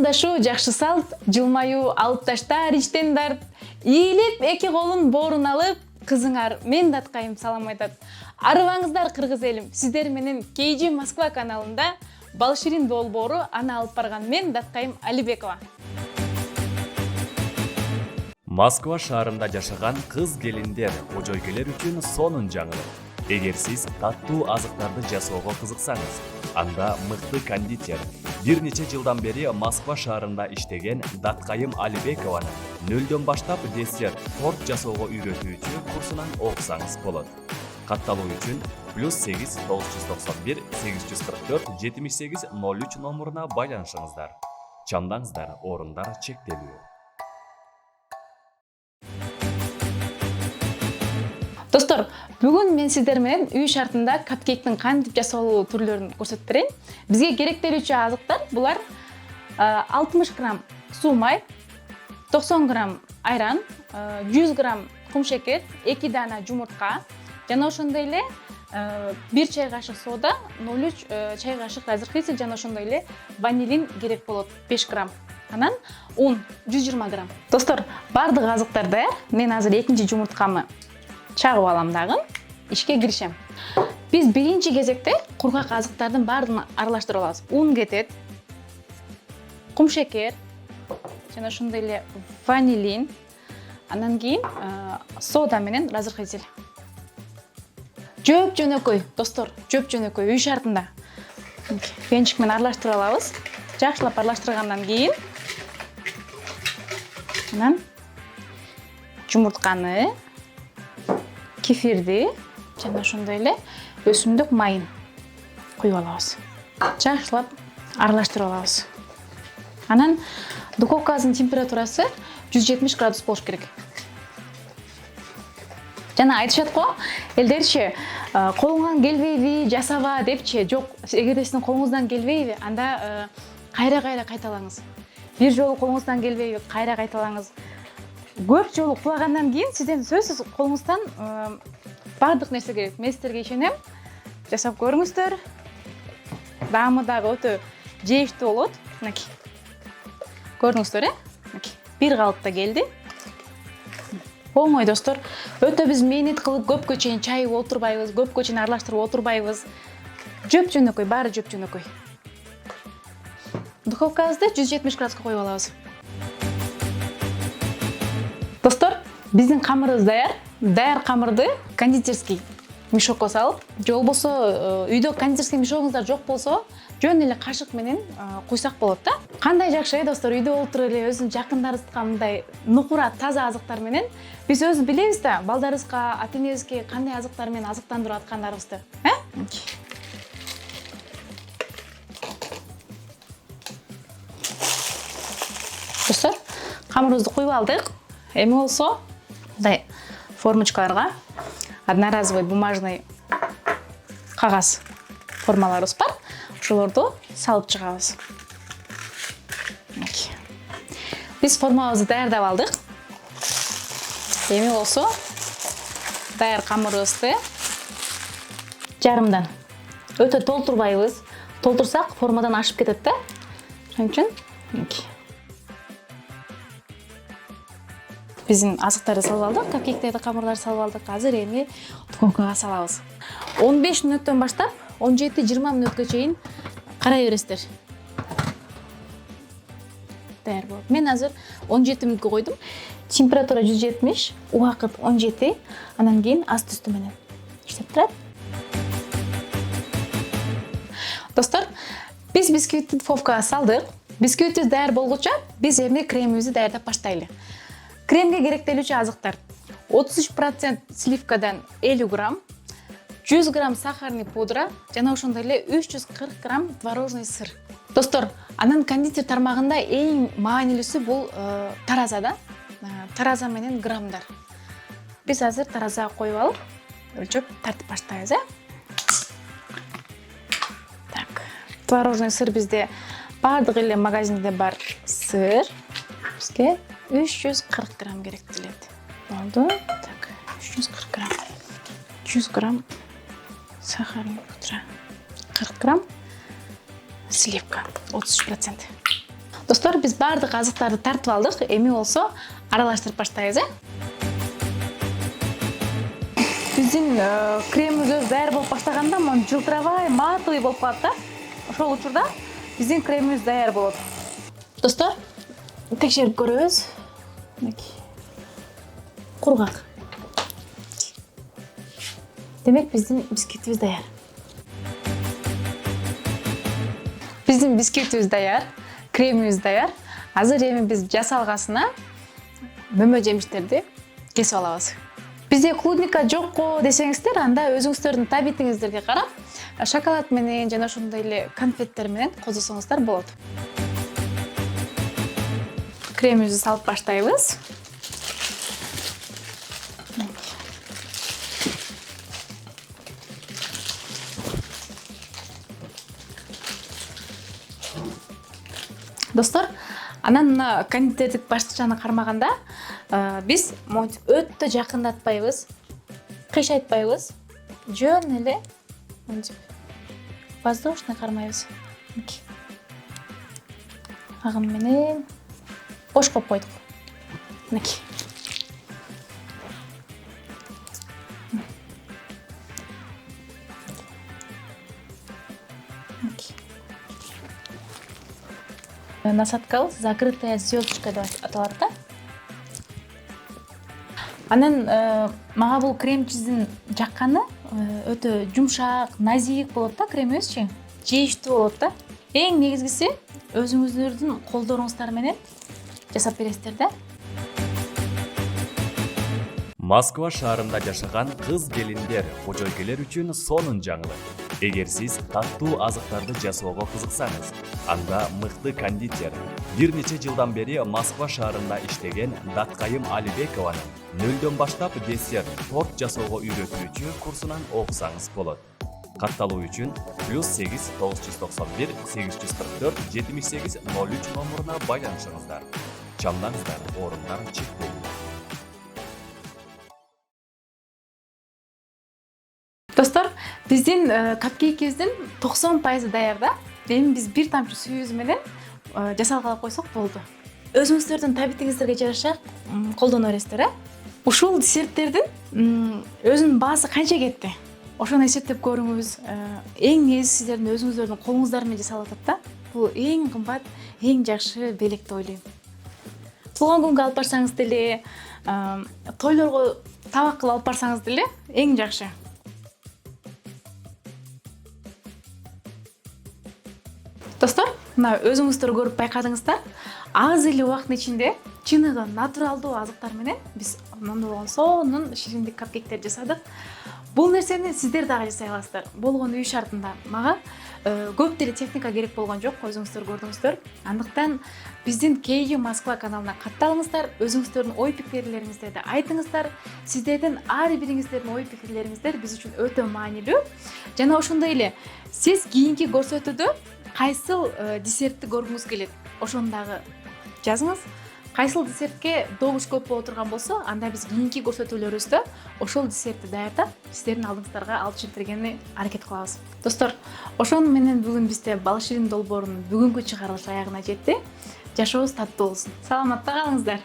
Амандашуу жакшы салт, жылмаюу алып таштар ичтен дарт. Ийилип эки колун боорун алып, кызыңар мен Даткайым салам айтат. Арыбаңыздар кыргыз элим, сиздер менен KG Москва каналында Балширин долбоору аны алып барган мен Даткайым Алибекова. Москва шаарында жашаган кыз келиндер, кожойкелер үчүн сонун жаңылык. Эгер сиз таттуу азыктарды жасоого кызыксаңыз, анда мыкты кондитер, бир нече жылдан бери Москва шаарында иштеген Даткайым Алибекованын нөлдөн баштап десерт, торт жасоого үйрөтүүчү курсунан окусаңыз болот. Катталуу үчүн +8 991 844 78 03 номуруна байланышыңыздар. Чамдаңыздар, орундар чектелүү. Достор, бүгүн мен сиздер менен үй шартында капкейктин кантип жасалуу түрлөрүн көрсөтүп берейин. Бизге керектелүүчү азыктар булар 60 грамм суу май, 90 грамм айран, 100 грамм кум шекер, 2 дана жумуртка, жана ошондой эле 1 чай кашык сода, 0,3 чай кашык разрыхлитель, жана ошондой эле ванилин керек болот 5 грамм. Анан un 120 грамм. Достор, бардык азыктар даяр. Мен азыр экинчи жумурткамы чагып алам дагы, ишке киришем. Биз биринчи кезекте кургак азыктардын баардыгын аралаштырып алабыз. Un кетет, кум шекер, жана ошондой эле ванилин, андан кийин сода менен разрыхлитель. Жөп жөнөкөй, достор, жөп жөнөкөй үй шартында. Венчик менен аралаштырып алабыз. Жакшылап аралаштыргандан кийин анан жумуртканы, кефирди жана ошондой эле өсүмдүк майын куюп алабыз. Жакшылап аралаштырып алабыз. Анан духовкабыздын температурасы 170 градус болуш керек. Жана айтышат го, элдерчи колуңан келбейби, жасаба депчи. Жок, эгерде сиздин колуңуздан келбейби, анда кайра кайталаңыз. Бир жолу колуңуздан келбейби, кайра кайталаңыз. Көп жолу кулагандан кийин сизден сөзсүз колуңуздан бардык нерсе керек. Мен сиздерге ишенем. Жасап көрүңүздөр. Даамы дагы өтө жейиштүү болот. Мынакей. Көрдүңүздөр, Мынакей. Бир калыпта келди. Оңой, достор. Өтө биз мээнет кылып көпкө чейин чайып отурбайбыз, көпкө чейин аралаштырып отурбайбыз. Жөп жөнөкөй, баары жөп жөнөкөй. Духовкабызды 170 градуска коюп алабыз. Достор, биздин камырыбыз даяр. Даяр камырды кондитерский мешокко салып, же болбосо үйдө кондитерский мешогуңуздар жок болсо, жөн эле кашык менен куйсак болот да. Кандай жакшы, достор, үйдө отуруп эле өзүнүн жакындарыбызга мындай нукура, таза азыктар менен биз өзүбүз билебиз да, балдарыбызга, ата-энебизге кандай азыктар менен азыктандырып аткандарыбызды, Достор, камырыбызды куюп алдык. Эми болсо, мындай формочкаларга одноразовый бумажный кагаз формаларыбыз бар. Ошолорду салып чыгабыз. Биз формабызды даярдап алдык. Эми болсо, даяр камырыбызды жарымдан өтө толтурбайбыз. Толтурсак формадан ашып кетет да. Ошон үчүн биздин азыктарды салып алдык, капкейктерди, камырларды салып алдык. Азыр эми духовкага салабыз. 15 мүнөттөн баштап 17-20 мүнөткө чейин карай бересиздер. Даяр болот. Мен азыр 17 мүнөткө койдум. Температура 170, убакыт 17, андан кийин аст үстү менен иштеп турат. Достор, биз бисквитти духовкага салдык. Бисквитибиз даяр болгуча, биз эми кремибизди даярдап баштайлы. Кремге керектелүүчү азыктар: 33% сливкадан 50 грамм, 100 грамм сахарный пудра, жана ошондой эле 340 грамм творожный сыр. Достор, анан кондитер тармагында эң маанилүүсү бул тараза да. Тараза менен граммдар. Биз азыр таразага коюп алып, өлчөп тартып баштайбыз, Так. Творожный сыр бизде бардык эле магазинде бар сыр. Бизге 340 грамм керектелет. Болду. Так, 340 грамм. 100 грамм сахарный пудра. 40 грамм сливка. 33%. Достор, биз баардык азыктарды тартып алдык. Эми болсо аралаштырып баштайбыз, Биздин кремибиз өзү даяр болуп баштаганда мону жылтырабай, матовый болуп калат да. Ошол учурда биздин кремибиз даяр болот. Достор, текшерип көрөбүз. Кургак. Демек биздин бисквитибиз даяр. Биздин бисквитибиз даяр, кремибиз даяр. Азыр эми биз жасалгасына мөмө жемиштерди кесип алабыз. Бизде клубника жокко десеңиздер, анда өзүңүздөрдүн табитиңиздерге карап, шоколад менен жана ошондой эле конфеттер менен козусоңуздар болот. Кремибизди салып баштайбыз. Достор, анан мына кондитердик баштыкчаны кармаганда биз монтип өтө жакындатпайбыз, кыйшайтпайбыз. Жөн эле монтип воздушный кармайбыз. Агым менен бош коюп койдук. Мынакей. Насадкабыз закрытая звездочка деп аталат да. Анан мага бул кремчиздин жакканы өтө жумшак, назик болот да кремибизчи. Жейиштүү болот да. Эң негизгиси өзүңүздөрдүн колдоруңуздар менен жасап бересиздер да. Москва шаарында жашаган кыз келиндер, кожойкелер үчүн сонун жаңылык. Эгер сиз таттуу азыктарды жасоого кызыксаңыз, анда мыкты кондитер, бир нече жылдан бери Москва шаарында иштеген Даткайым Алибекованын нөлдөн баштап десерт, торт жасоого үйрөтүүчү курсунан окусаңыз болот. Катталуу үчүн +8 991 844 78 03 номуруна байланышыңыздар. Чамдаңыздар, орундар чектелүү. Достор, биздин капкейкибиздин 90% даяр да. Эми биз бир тамчы сүйүбүз менен жасалгалап койсок болду. Өзүңүздөрдүн табитиңиздерге жараша колдоно бересиздер, Ушул десерттердин өзүнүн баасы канча кетти? Ошону эсептеп көрүңүз. Эң негизгиси сиздердин өзүңүздөрдүн колуңуздар менен жасалып атат да. Бул эң кымбат, эң жакшы белек деп ойлойм. Туулган күнгө алып барсаңыз деле, тойлорго табак кылып алып барсаңыз деле эң жакшы. Достор, мына өзүңүздөр көрүп байкадыңыздар, аз эле убакыттын ичинде чыныгы натуралдуу азыктар менен биз мындай болгон сонун шириндик капкейктер жасадык. Бул нерсени сиздер дагы жасай аласыздар. Болгон үй шартында. Мага көп деле техника керек болгон жок, өзүңүздөр көрдүңүздөр. Андыктан биздин KG Москва каналына катталыңыздар, өзүңүздөрдүн ой пикирлериңиздерди айтыңыздар. Сиздердин ар бириңиздердин ой пикирлериңиздер биз үчүн өтө маанилүү. Жана ошондой эле сиз кийинки көрсөтүүдө кайсыл десертти көргүңүз келет? Ошону дагы жазыңыз. Кайсыл десертке добуш көп боло турган болсо, анда биз кийинки көрсөтүүлөрүбүздө ошол десертти даярдап, сиздердин алдыңыздарга алып чыгып бергенди аракет кылабыз. Достор, ошону менен бүгүн бизде бал ширин долбоорунун бүгүнкү чыгарылышы аягына жетти. Жашообуз таттуу болсун. Саламатта калыңыздар.